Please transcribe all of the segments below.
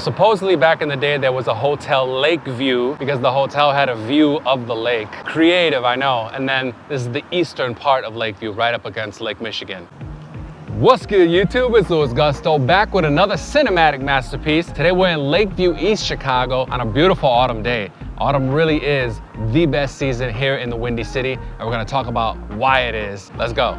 supposedly back in the day, there was a hotel, Lake View, because the hotel had a view of the lake. Creative, I know. And then this is the eastern part of Lakeview, right up against Lake Michigan. What's good, YouTube? It's LUISGUSTO, back with another cinematic masterpiece. Today we're in Lakeview, East Chicago on a beautiful autumn day. Autumn really is the best season here in the Windy City, and we're gonna talk about why it is. Let's go.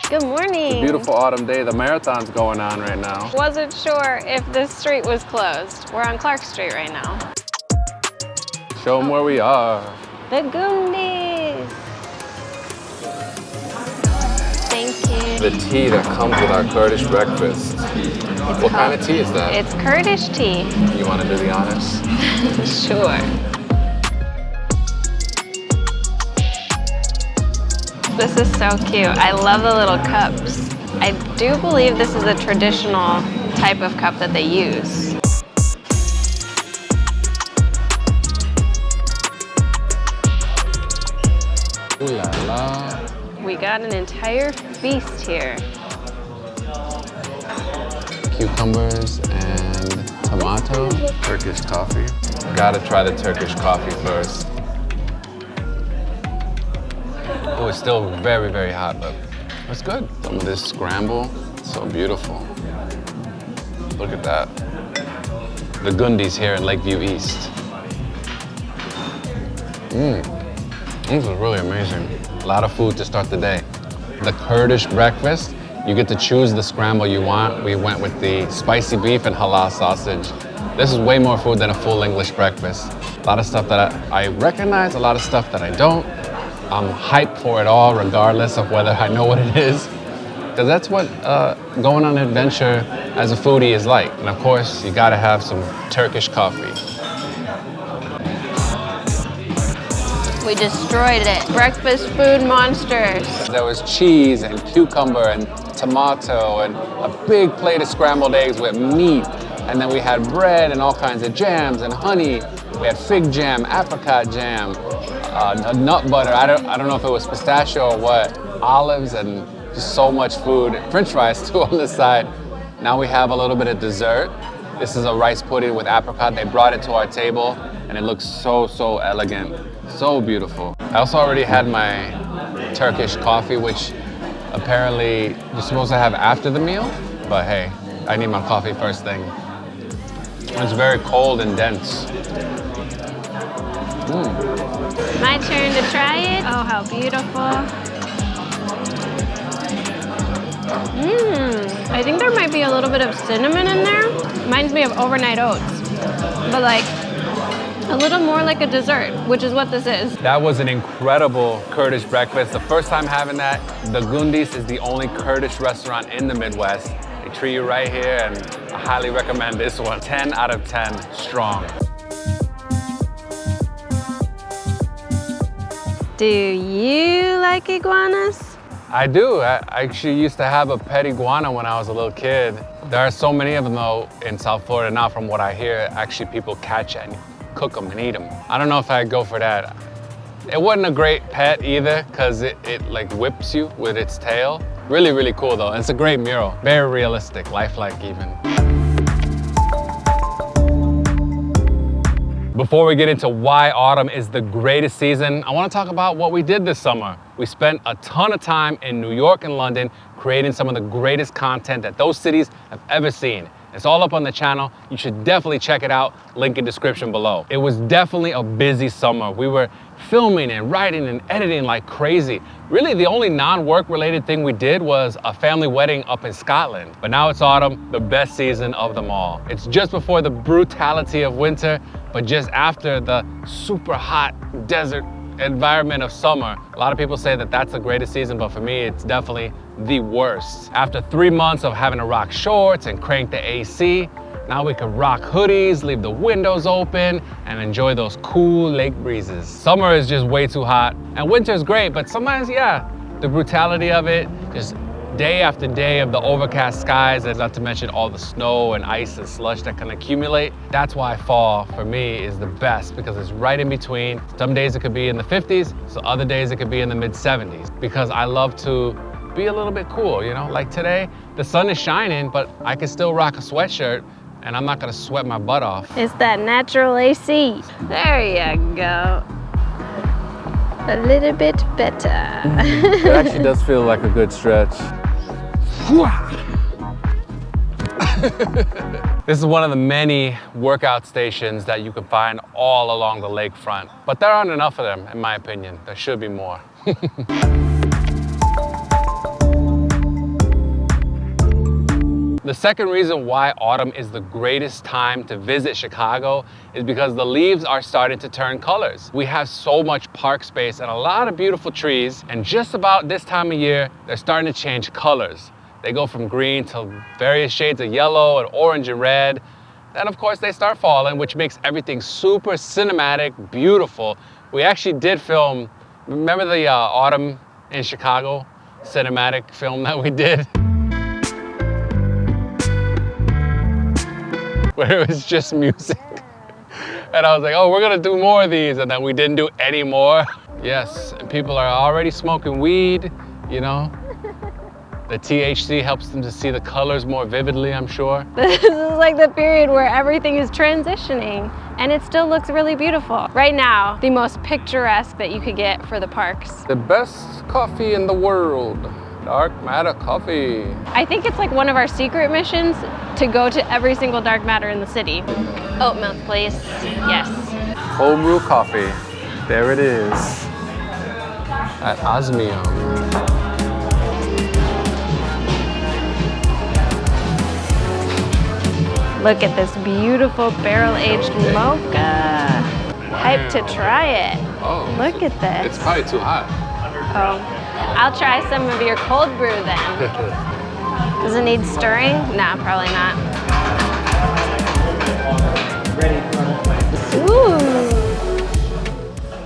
Good morning. It's a beautiful autumn day. The marathon's going on right now. Wasn't sure if this street was closed. We're on Clark Street right now. Show them where we are. The Goonies. Thank you. The tea that comes with our Kurdish breakfast. What kind of tea is that? It's Kurdish tea. You want to do the honors? Sure. This is so cute. I love the little cups. I do believe this is a traditional type of cup that they use. Ooh la la. We got an entire feast here. Cucumbers and tomato. Turkish coffee. Gotta try the Turkish coffee first. Oh, it's still very, very hot, but it's good. Some of this scramble, so beautiful. Look at that. The Goonies here in Lakeview East. This is really amazing. A lot of food to start the day. The Kurdish breakfast, you get to choose the scramble you want. We went with the spicy beef and halal sausage. This is way more food than a full English breakfast. A lot of stuff that I recognize, a lot of stuff that I don't. I'm hyped for it all, regardless of whether I know what it is. Because that's what going on an adventure as a foodie is like. And of course, you gotta have some Turkish coffee. We destroyed it. Breakfast food monsters. There was cheese and cucumber and tomato and a big plate of scrambled eggs with meat. And then we had bread and all kinds of jams and honey. We had fig jam, apricot jam, nut butter. I don't know if it was pistachio or what. Olives and just so much food. French fries too on the side. Now we have a little bit of dessert. This is a rice pudding with apricot. They brought it to our table and it looks so, so elegant. So beautiful. I also already had my Turkish coffee, which apparently you're supposed to have after the meal. But hey, I need my coffee first thing. It's very cold and dense. My turn to try it. Oh, how beautiful. I think there might be a little bit of cinnamon in there. Reminds me of overnight oats, but like a little more like a dessert, which is what this is. That was an incredible Kurdish breakfast. The first time having that. The Goonies is the only Kurdish restaurant in the Midwest. They treat you right here, and I highly recommend this one. 10 out of 10 strong. Do you like iguanas? I do. I actually used to have a pet iguana when I was a little kid. There are so many of them though in South Florida now, from what I hear. Actually, people catch and cook them and eat them. I don't know if I'd go for that. It wasn't a great pet either, because it like whips you with its tail. Really, really cool though. It's a great mural. Very realistic, lifelike even. Before we get into why autumn is the greatest season, I want to talk about what we did this summer. We spent a ton of time in New York and London creating some of the greatest content that those cities have ever seen. It's all up on the channel. You should definitely check it out. Link in description below. It was definitely a busy summer. We were filming and writing and editing like crazy. Really, the only non-work related thing we did was a family wedding up in Scotland. But now it's autumn, the best season of them all. It's just before the brutality of winter, but just after the super hot desert environment of summer. A lot of people say that that's the greatest season, but for me, it's definitely the worst. After 3 months of having to rock shorts and crank the AC, now we can rock hoodies, leave the windows open, and enjoy those cool lake breezes. Summer is just way too hot, and winter is great, but sometimes, yeah, the brutality of it, just day after day of the overcast skies, and not to mention all the snow and ice and slush that can accumulate. That's why fall, for me, is the best, because it's right in between. Some days it could be in the 50s, so other days it could be in the mid-70s, because I love to be a little bit cool, you know? Like today, the sun is shining, but I can still rock a sweatshirt and I'm not gonna sweat my butt off. It's that natural AC. There you go. A little bit better. It actually does feel like a good stretch. This is one of the many workout stations that you can find all along the lakefront. But there aren't enough of them, in my opinion. There should be more. The second reason why autumn is the greatest time to visit Chicago is because the leaves are starting to turn colors. We have so much park space and a lot of beautiful trees, and just about this time of year, they're starting to change colors. They go from green to various shades of yellow and orange and red. Then of course they start falling, which makes everything super cinematic, beautiful. We actually did film, remember the autumn in Chicago cinematic film that we did? Where it was just music. And I was like, oh, we're gonna do more of these. And then we didn't do any more. Yes, and people are already smoking weed, you know? The THC helps them to see the colors more vividly, I'm sure. This is like the period where everything is transitioning and it still looks really beautiful. Right now, the most picturesque that you could get for the parks. The best coffee in the world. Dark Matter Coffee. I think it's like one of our secret missions to go to every single dark matter in the city. Oat milk, please. Yes. Home brew coffee. There it is. At Osmium. Look at this beautiful barrel-aged mocha. Hyped to try it. Oh. Look at this. It's probably too hot. Oh. I'll try some of your cold brew then. Does it need stirring? Nah, probably not. Ooh.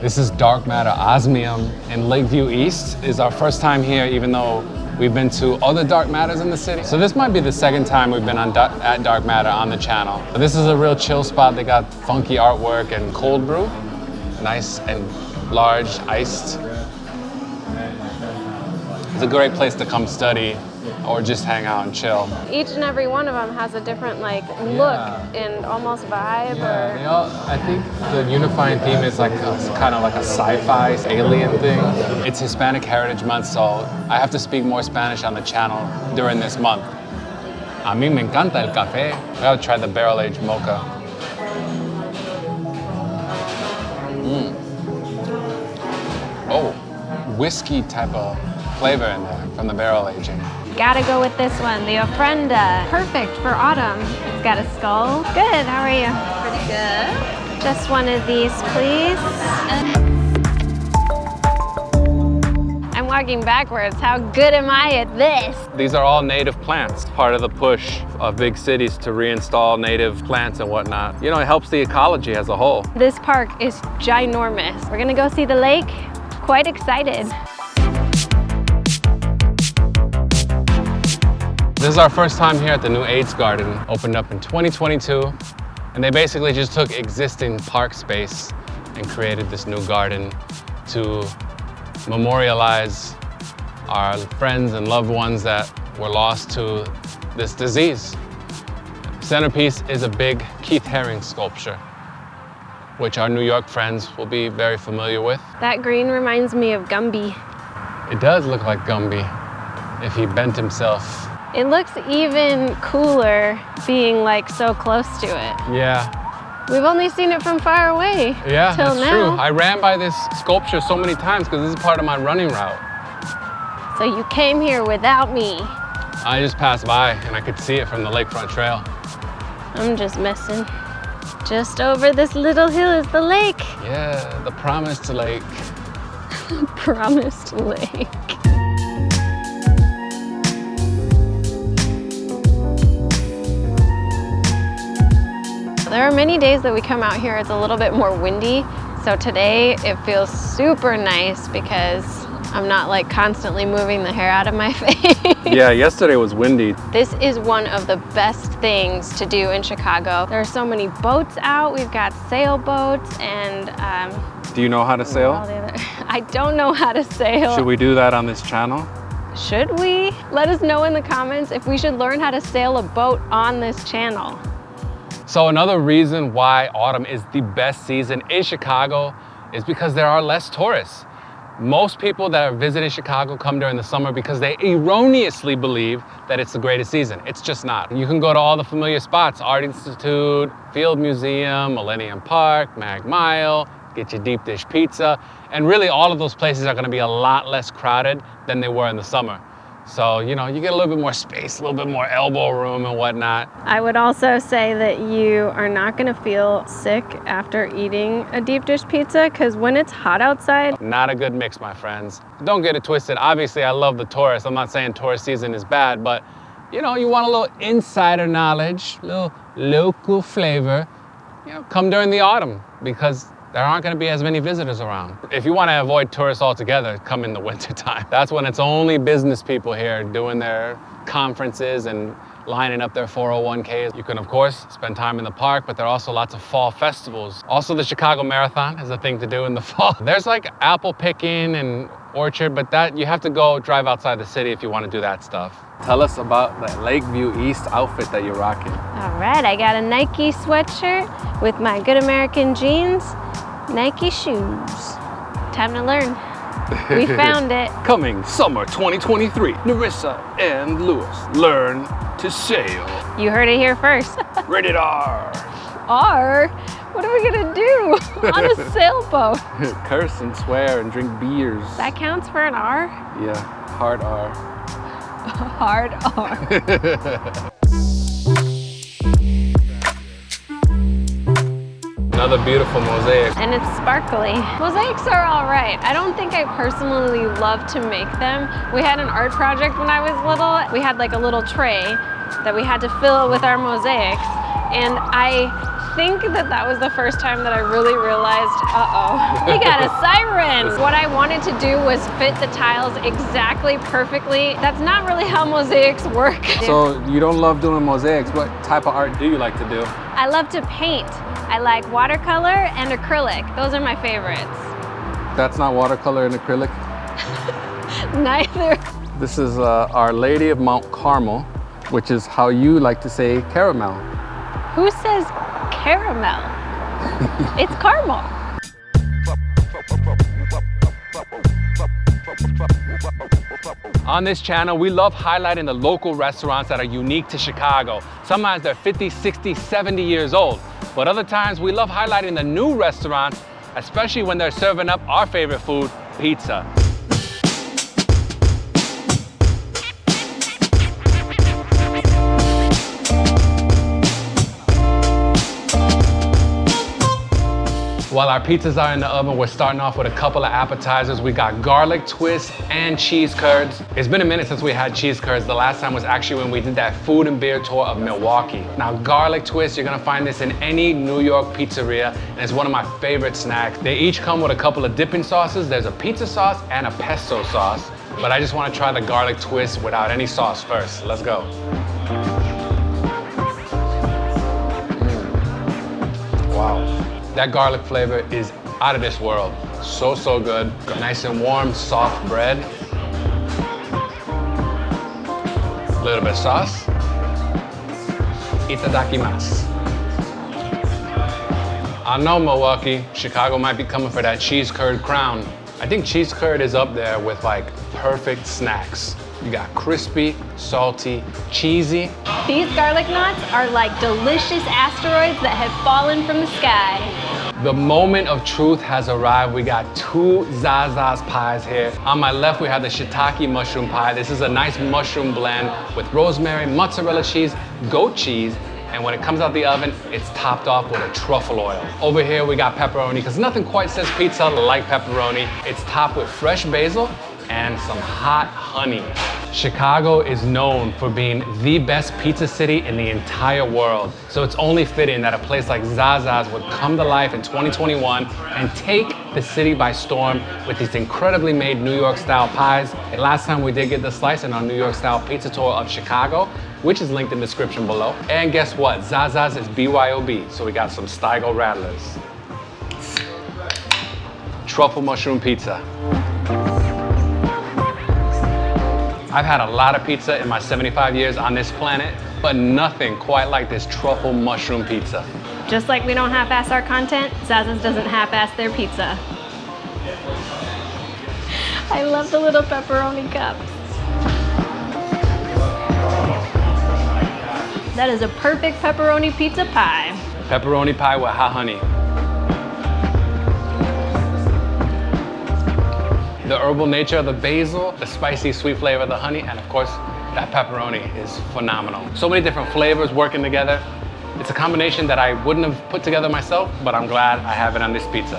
This is Dark Matter Osmium in Lakeview East. It's our first time here, even though we've been to other Dark Matters in the city. So this might be the second time we've been at Dark Matter on the channel. But this is a real chill spot. They got funky artwork and cold brew. Nice and large, iced. It's a great place to come study or just hang out and chill. Each and every one of them has a different look and almost vibe. Yeah, they all, I think the unifying theme is like kind of like a sci-fi alien thing. It's Hispanic Heritage Month, so I have to speak more Spanish on the channel during this month. A mí me encanta el café. I gotta try the barrel-aged mocha. Oh, whiskey type of flavor in there from the barrel aging. Gotta go with this one, the Ofrenda. Perfect for autumn. It's got a skull. Good, how are you? Pretty good. Just one of these, please. I'm walking backwards. How good am I at this? These are all native plants, part of the push of big cities to reinstall native plants and whatnot. You know, it helps the ecology as a whole. This park is ginormous. We're gonna go see the lake. Quite excited. This is our first time here at the new AIDS Garden, opened up in 2022. And they basically just took existing park space and created this new garden to memorialize our friends and loved ones that were lost to this disease. Centerpiece is a big Keith Haring sculpture, which our New York friends will be very familiar with. That green reminds me of Gumby. It does look like Gumby if he bent himself. It looks even cooler being so close to it. Yeah. We've only seen it from far away. Yeah, till that's now. true. I ran by this sculpture so many times because this is part of my running route. So you came here without me. I just passed by and I could see it from the lakefront trail. I'm just messing. Just over this little hill is the lake. Yeah, the promised lake. Promised lake. There are many days that we come out here, it's a little bit more windy. So today it feels super nice because I'm not constantly moving the hair out of my face. Yeah, yesterday was windy. This is one of the best things to do in Chicago. There are so many boats out. We've got sailboats and Do you know how to sail? I don't know how to sail. Should we do that on this channel? Should we? Let us know in the comments if we should learn how to sail a boat on this channel. So another reason why autumn is the best season in Chicago is because there are less tourists. Most people that are visiting Chicago come during the summer because they erroneously believe that it's the greatest season. It's just not. You can go to all the familiar spots, Art Institute, Field Museum, Millennium Park, Mag Mile, get your deep dish pizza, and really all of those places are gonna be a lot less crowded than they were in the summer. So, you know, you get a little bit more space, a little bit more elbow room and whatnot. I would also say that you are not gonna feel sick after eating a deep dish pizza, because when it's hot outside. Not a good mix, my friends. Don't get it twisted. Obviously, I love the tourists. I'm not saying tourist season is bad, but you know, you want a little insider knowledge, a little local flavor, you know, come during the autumn because there aren't going to be as many visitors around. If you want to avoid tourists altogether, come in the winter time. That's when it's only business people here doing their conferences and lining up their 401ks. You can, of course, spend time in the park, but there are also lots of fall festivals. Also, the Chicago Marathon is a thing to do in the fall. There's like apple picking and orchard, but that you have to go drive outside the city if you want to do that stuff. Tell us about the Lakeview East outfit that you're rocking. All right, I got a Nike sweatshirt with my Good American jeans, Nike shoes. Time to learn. We found it. Coming summer 2023, Narissa and Lewis learn to sail. You heard it here first. Rated R. R? What are we gonna do on a sailboat? Curse and swear and drink beers. That counts for an R? Yeah, hard R. Hard R. Another beautiful mosaic. And it's sparkly. Mosaics are all right. I don't think I personally love to make them. We had an art project when I was little. We had like a little tray that we had to fill with our mosaics. And I think that was the first time that I really realized, uh-oh, we got a siren. What I wanted to do was fit the tiles exactly perfectly. That's not really how mosaics work. So you don't love doing mosaics. What type of art do you like to do? I love to paint. I like watercolor and acrylic. Those are my favorites. That's not watercolor and acrylic? Neither. This is Our Lady of Mount Carmel, which is how you like to say caramel. Who says caramel? It's caramel. On this channel, we love highlighting the local restaurants that are unique to Chicago. Sometimes they're 50, 60, 70 years old. But other times we love highlighting the new restaurants, especially when they're serving up our favorite food, pizza. While our pizzas are in the oven, we're starting off with a couple of appetizers. We got garlic twists and cheese curds. It's been a minute since we had cheese curds. The last time was actually when we did that food and beer tour of Milwaukee. Now, garlic twists, you're gonna find this in any New York pizzeria, and it's one of my favorite snacks. They each come with a couple of dipping sauces. There's a pizza sauce and a pesto sauce, but I just wanna try the garlic twist without any sauce first. Let's go. Wow. That garlic flavor is out of this world. So, so good. Nice and warm, soft bread. A little bit of sauce. Itadakimasu. I know Milwaukee, Chicago might be coming for that cheese curd crown. I think cheese curd is up there with like perfect snacks. You got crispy, salty, cheesy. These garlic knots are like delicious asteroids that have fallen from the sky. The moment of truth has arrived. We got two Zaza's pies here. On my left, we have the shiitake mushroom pie. This is a nice mushroom blend with rosemary, mozzarella cheese, goat cheese, and when it comes out the oven, it's topped off with a truffle oil. Over here, we got pepperoni, because nothing quite says pizza like pepperoni. It's topped with fresh basil and some hot honey. Chicago is known for being the best pizza city in the entire world. So it's only fitting that a place like Zaza's would come to life in 2021 and take the city by storm with these incredibly made New York style pies. And last time we did get the slice in our New York style pizza tour of Chicago, which is linked in the description below. And guess what? Zaza's is BYOB, so we got some Steigle Rattlers. Truffle mushroom pizza. I've had a lot of pizza in my 75 years on this planet, but nothing quite like this truffle mushroom pizza. Just like we don't half-ass our content, Zaza's doesn't half-ass their pizza. I love the little pepperoni cups. That is a perfect pepperoni pizza pie. Pepperoni pie with hot honey. The herbal nature of the basil, the spicy sweet flavor of the honey, and of course, that pepperoni is phenomenal. So many different flavors working together. It's a combination that I wouldn't have put together myself, but I'm glad I have it on this pizza.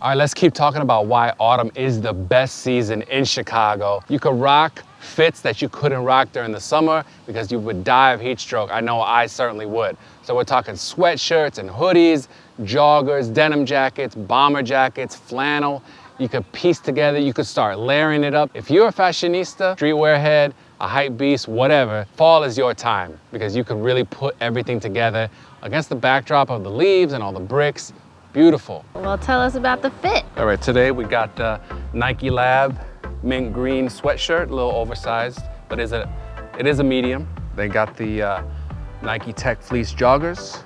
All right, let's keep talking about why autumn is the best season in Chicago. You could rock fits that you couldn't rock during the summer because you would die of heat stroke. I know I certainly would. So we're talking sweatshirts and hoodies, joggers, denim jackets, bomber jackets, flannel. You could piece together, you could start layering it up. If you're a fashionista, streetwear head, a hype beast, whatever, fall is your time because you could really put everything together against the backdrop of the leaves and all the bricks. Beautiful. Well, tell us about the fit. All right, today we got the Nike Lab mint green sweatshirt, a little oversized, but it is a medium. They got the Nike Tech fleece joggers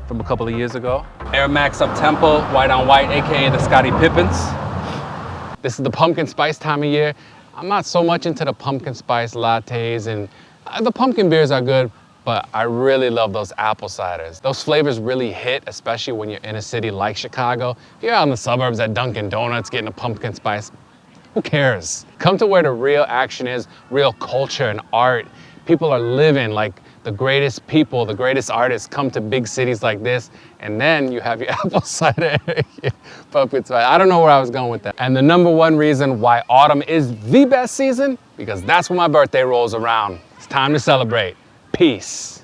from a couple of years ago. Air Max Up Tempo, white on white, AKA the Scottie Pippins. This is the pumpkin spice time of year. I'm not so much into the pumpkin spice lattes, and the pumpkin beers are good, but I really love those apple ciders. Those flavors really hit, especially when you're in a city like Chicago. If you're out in the suburbs at Dunkin' Donuts getting a pumpkin spice, who cares? Come to where the real action is, real culture and art. People are living like the greatest people, the greatest artists come to big cities like this, and then you have your apple cider pumpkin spice. I don't know where I was going with that. And the number one reason why autumn is the best season, because that's when my birthday rolls around. It's time to celebrate. Peace.